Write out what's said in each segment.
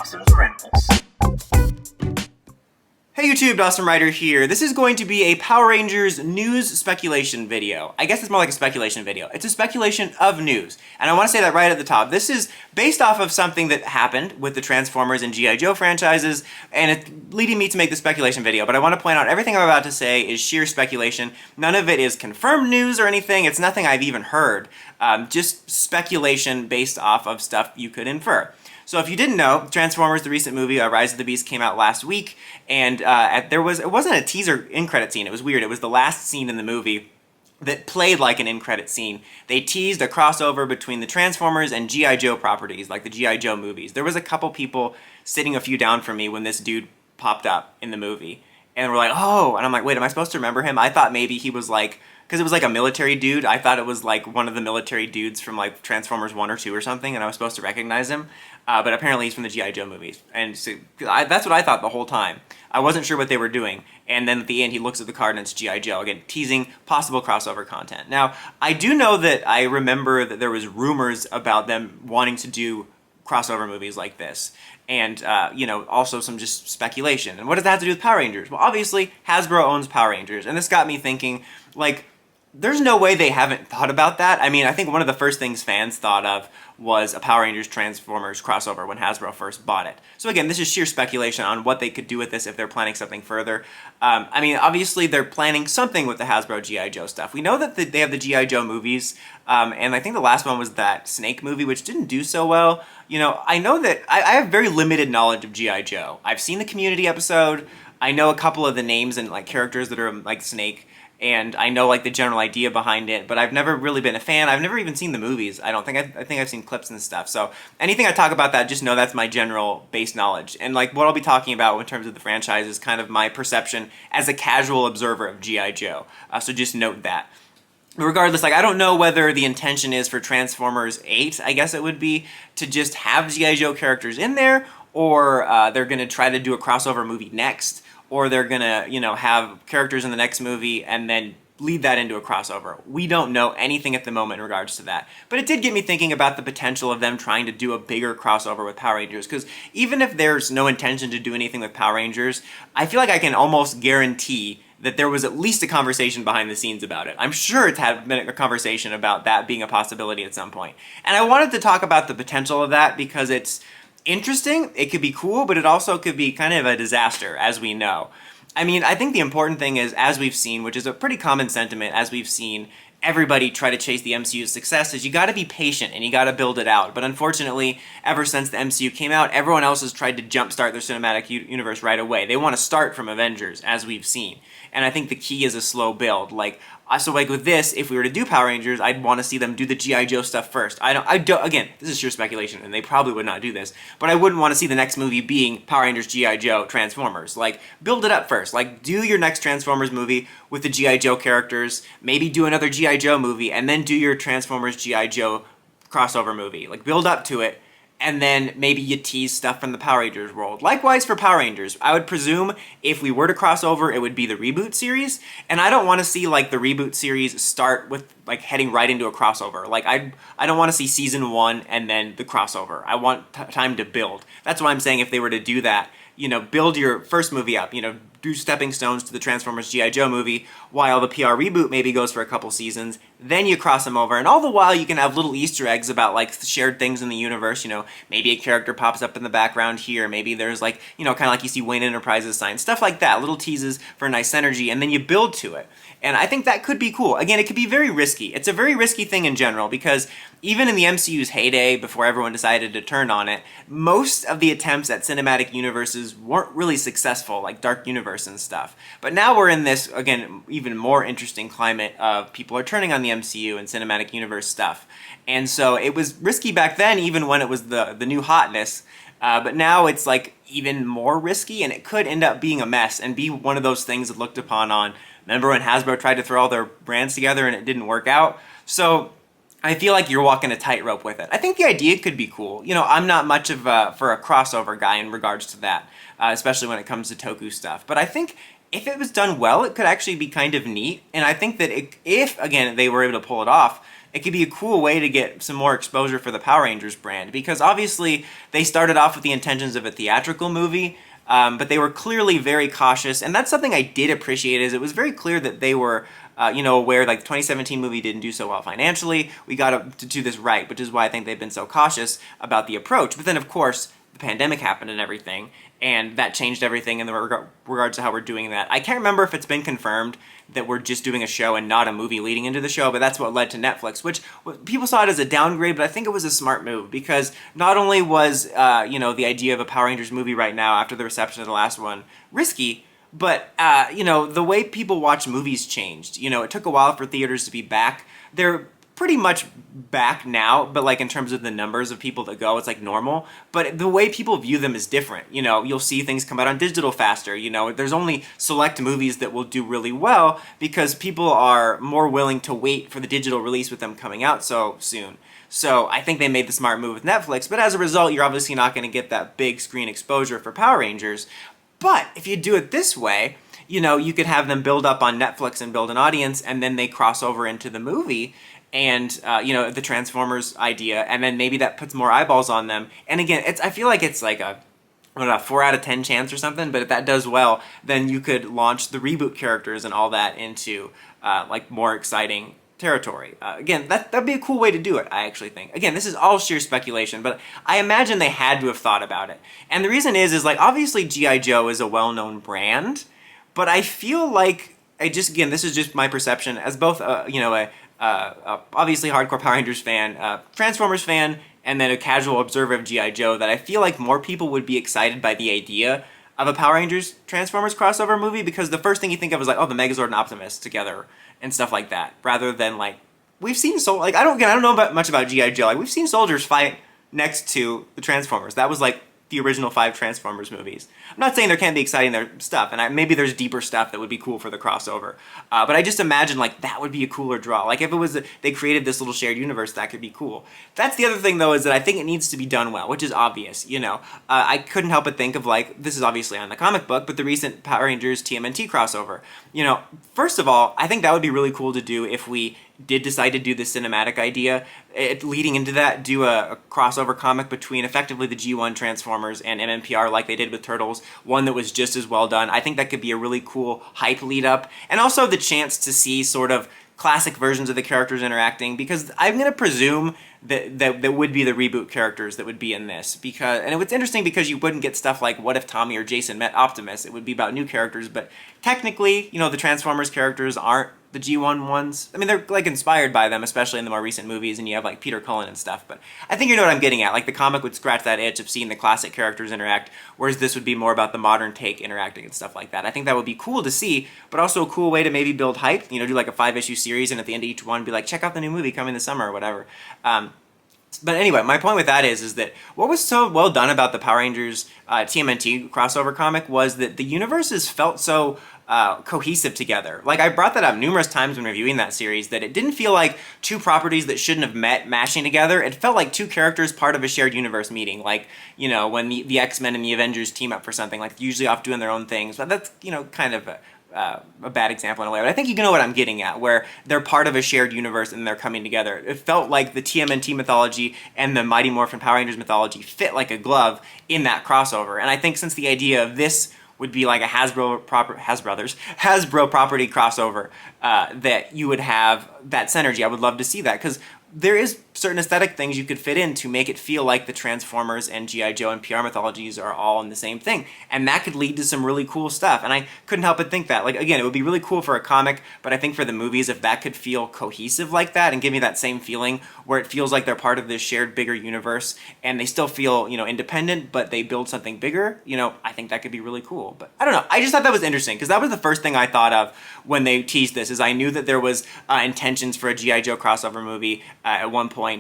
Dawson's Rambles. Hey YouTube, Dawson Ryder here. This is going to be a Power Rangers news speculation video. I guess it's more like a speculation video. It's a speculation of news. And I want to say that right at the top. This is based off of something that happened with the Transformers and G.I. Joe franchises, and it's leading me to make the speculation video. But I want to point out everything I'm about to say is sheer speculation. None of it is confirmed news or anything. It's nothing I've even heard. Just speculation based off of stuff you could infer. So if you didn't know, Transformers, the recent movie, Rise of the Beast, came out last week, and it wasn't a teaser in-credit scene. It was weird. It was the last scene in the movie that played like an in-credit scene. They teased a crossover between the Transformers and G.I. Joe properties, like the G.I. Joe movies. There was a couple people sitting a few down from me when this dude popped up in the movie, and we're like, oh, and I'm like, wait, am I supposed to remember him? I thought maybe he was like, because it was like a military dude, I thought it was like one of the military dudes from like Transformers 1 or 2 or something, and I was supposed to recognize him. But apparently he's from the G.I. Joe movies. And so, that's what I thought the whole time. I wasn't sure what they were doing. And then at the end he looks at the card and it's G.I. Joe. Again, teasing possible crossover content. Now, I do know that I remember that there was rumors about them wanting to do crossover movies like this. And, you know, also some just speculation. And what does that have to do with Power Rangers? Well, obviously, Hasbro owns Power Rangers. And this got me thinking, like, there's no way they haven't thought about that. I mean, I think one of the first things fans thought of was a Power Rangers Transformers crossover when Hasbro first bought it. So again, this is sheer speculation on what they could do with this if they're planning something further. I mean, obviously they're planning something with the Hasbro G.I. Joe stuff. We know that they have the G.I. Joe movies, and I think the last one was that Snake movie, which didn't do so well. You know, I know that I have very limited knowledge of G.I. Joe. I've seen the Community episode. I know a couple of the names and like characters that are like Snake. And I know like the general idea behind it, but I've never really been a fan. I've never even seen the movies. I don't think I think I've seen clips and stuff. So anything I talk about that, just know that's my general base knowledge. And like what I'll be talking about in terms of the franchise is kind of my perception as a casual observer of G.I. Joe. So just note that. Regardless, like I don't know whether the intention is for Transformers 8, I guess it would be, to just have G.I. Joe characters in there, or they're going to try to do a crossover movie next, or they're gonna, you know, have characters in the next movie and then lead that into a crossover. We don't know anything at the moment in regards to that. But it did get me thinking about the potential of them trying to do a bigger crossover with Power Rangers, because even if there's no intention to do anything with Power Rangers, I feel like I can almost guarantee that there was at least a conversation behind the scenes about it. I'm sure it's had been a conversation about that being a possibility at some point. And I wanted to talk about the potential of that because it's interesting, it could be cool, but it also could be kind of a disaster, as we know. I mean, I think the important thing is, as we've seen, which is a pretty common sentiment, as we've seen everybody try to chase the MCU's success, is you gotta be patient and you gotta build it out. But unfortunately, ever since the MCU came out, everyone else has tried to jumpstart their cinematic universe right away. They want to start from Avengers, as we've seen. And I think the key is a slow build. So like with this, if we were to do Power Rangers, I'd want to see them do the G.I. Joe stuff first. I don't, again, this is sheer speculation, and they probably would not do this, but I wouldn't want to see the next movie being Power Rangers, G.I. Joe, Transformers. Like, build it up first. Like, do your next Transformers movie with the G.I. Joe characters, maybe do another G.I. Joe movie, and then do your Transformers, G.I. Joe crossover movie. Like, build up to it, and then maybe you tease stuff from the Power Rangers world. Likewise for Power Rangers, I would presume if we were to cross over, it would be the reboot series, and I don't want to see like the reboot series start with like heading right into a crossover. Like I don't want to see season 1 and then the crossover. I want time to build. That's why I'm saying if they were to do that, you know, build your first movie up, you know, do stepping stones to the Transformers G.I. Joe movie, while the PR reboot maybe goes for a couple seasons, then you cross them over, and all the while you can have little Easter eggs about like shared things in the universe, you know, maybe a character pops up in the background here, maybe there's like, you know, kind of like you see Wayne Enterprises sign, stuff like that, little teases for nice synergy, and then you build to it. And I think that could be cool. Again, it could be very risky. It's a very risky thing in general, because even in the MCU's heyday, before everyone decided to turn on it, most of the attempts at cinematic universes weren't really successful, like Dark Universe and stuff. But now we're in this, again, even more interesting climate of people are turning on the MCU and cinematic universe stuff. And so it was risky back then, even when it was the new hotness. But now it's like even more risky, and it could end up being a mess and be one of those things that looked upon on, remember when Hasbro tried to throw all their brands together and it didn't work out? So I feel like you're walking a tightrope with it. I think the idea could be cool. You know, I'm not much of for a crossover guy in regards to that, especially when it comes to Toku stuff. But I think if it was done well, it could actually be kind of neat. And I think that if, again, they were able to pull it off, it could be a cool way to get some more exposure for the Power Rangers brand, because obviously they started off with the intentions of a theatrical movie, but they were clearly very cautious, and that's something I did appreciate. Is it was very clear that they were, aware, like the 2017 movie didn't do so well financially. We got to do this right, which is why I think they've been so cautious about the approach. But then, of course, the pandemic happened and everything, and that changed everything in the regards to how we're doing that. I can't remember if it's been confirmed that we're just doing a show and not a movie leading into the show, but that's what led to Netflix, which people saw it as a downgrade, but I think it was a smart move, because not only was, the idea of a Power Rangers movie right now after the reception of the last one risky, but, the way people watch movies changed. It took a while for theaters to be back. They're pretty much back now, but like in terms of the numbers of people that go, it's like normal. But the way people view them is different. You'll see things come out on digital faster. There's only select movies that will do really well because people are more willing to wait for the digital release with them coming out so soon. So I think they made the smart move with Netflix, but as a result, you're obviously not going to get that big screen exposure for Power Rangers. But if you do it this way, you could have them build up on Netflix and build an audience, and then they cross over into the movie and, the Transformers idea, and then maybe that puts more eyeballs on them. And again, I feel like it's like a 4 out of 10 chance or something, but if that does well, then you could launch the reboot characters and all that into, more exciting territory. Again, that'd be a cool way to do it, I actually think. Again, this is all sheer speculation, but I imagine they had to have thought about it. And the reason is obviously G.I. Joe is a well-known brand, but I feel like, this is just my perception as both, obviously hardcore Power Rangers fan, Transformers fan, and then a casual observer of G.I. Joe, that I feel like more people would be excited by the idea of a Power Rangers Transformers crossover movie, because the first thing you think of is the Megazord and Optimus together and stuff like that, rather than we've seen I don't know much about G.I. Joe. We've seen soldiers fight next to the Transformers. That was the original 5 Transformers movies. I'm not saying there can't be exciting stuff, and maybe there's deeper stuff that would be cool for the crossover. But I just imagine that would be a cooler draw. If it was they created this little shared universe, that could be cool. That's the other thing though, is that I think it needs to be done well, which is obvious. I couldn't help but think of this is obviously on the comic book, but the recent Power Rangers TMNT crossover. First of all, I think that would be really cool to do if we did decide to do the cinematic idea. Leading into that, do a crossover comic between effectively the G1 Transformers and mmpr like they did with Turtles, one that was just as well done. I think that could be a really cool hype lead up, and also the chance to see sort of classic versions of the characters interacting, because I'm going to presume that would be the reboot characters that would be in this, and it's interesting because you wouldn't get stuff like what if Tommy or Jason met Optimus. It would be about new characters, but technically, the Transformers characters aren't the G1 ones. I mean, they're inspired by them, especially in the more recent movies, and you have Peter Cullen and stuff, but I think you know what I'm getting at. The comic would scratch that itch of seeing the classic characters interact, whereas this would be more about the modern take interacting and stuff like that. I think that would be cool to see, but also a cool way to maybe build hype, do a 5-issue series, and at the end of each one be check out the new movie coming this summer or whatever. But anyway, my point with that is that what was so well done about the Power Rangers TMNT crossover comic was that the universes felt so cohesive together. I brought that up numerous times when reviewing that series, that it didn't feel like two properties that shouldn't have met mashing together. It felt like two characters part of a shared universe meeting, when the X-Men and the Avengers team up for something, usually off doing their own things. But that's, kind of a bad example in a way, but I think you know what I'm getting at, where they're part of a shared universe and they're coming together. It felt like the TMNT mythology and the Mighty Morphin Power Rangers mythology fit like a glove in that crossover. And I think since the idea of this would be like a Hasbro property crossover, that you would have that synergy. I would love to see that, because there is certain aesthetic things you could fit in to make it feel like the Transformers and G.I. Joe and PR mythologies are all in the same thing. And that could lead to some really cool stuff. And I couldn't help but think that. Again, it would be really cool for a comic, but I think for the movies, if that could feel cohesive like that and give me that same feeling where it feels like they're part of this shared bigger universe and they still feel, independent, but they build something bigger, I think that could be really cool. But I don't know. I just thought that was interesting, because that was the first thing I thought of when they teased this, is I knew that there was intentions for a G.I. Joe crossover movie at one point.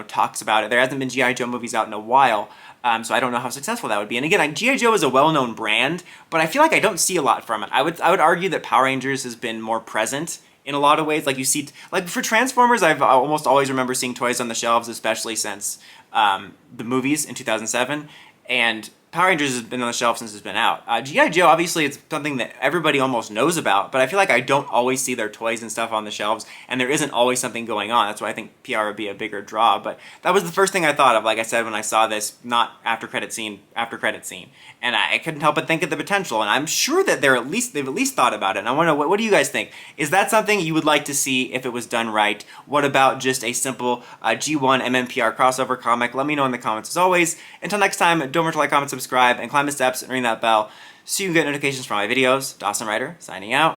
Talks about it. There hasn't been G.I. Joe movies out in a while, so I don't know how successful that would be. And again, G.I. Joe is a well-known brand, but I feel like I don't see a lot from it. I would argue that Power Rangers has been more present in a lot of ways. You see, for Transformers, I've almost always remember seeing toys on the shelves, especially since the movies in 2007. And Power Rangers has been on the shelf since it's been out. G.I. Joe, obviously, it's something that everybody almost knows about, but I feel like I don't always see their toys and stuff on the shelves, and there isn't always something going on. That's why I think PR would be a bigger draw. But that was the first thing I thought of, like I said, when I saw this, not after credit scene, and I couldn't help but think of the potential. And I'm sure that they've at least thought about it. And I want to know, what do you guys think? Is that something you would like to see if it was done right? What about just a simple G1 mmpr crossover comic? Let me know in the comments. As always, until next time, don't forget to like, comment, subscribe, and climb the steps and ring that bell so you can get notifications for my videos. Dawson Ryder, signing out.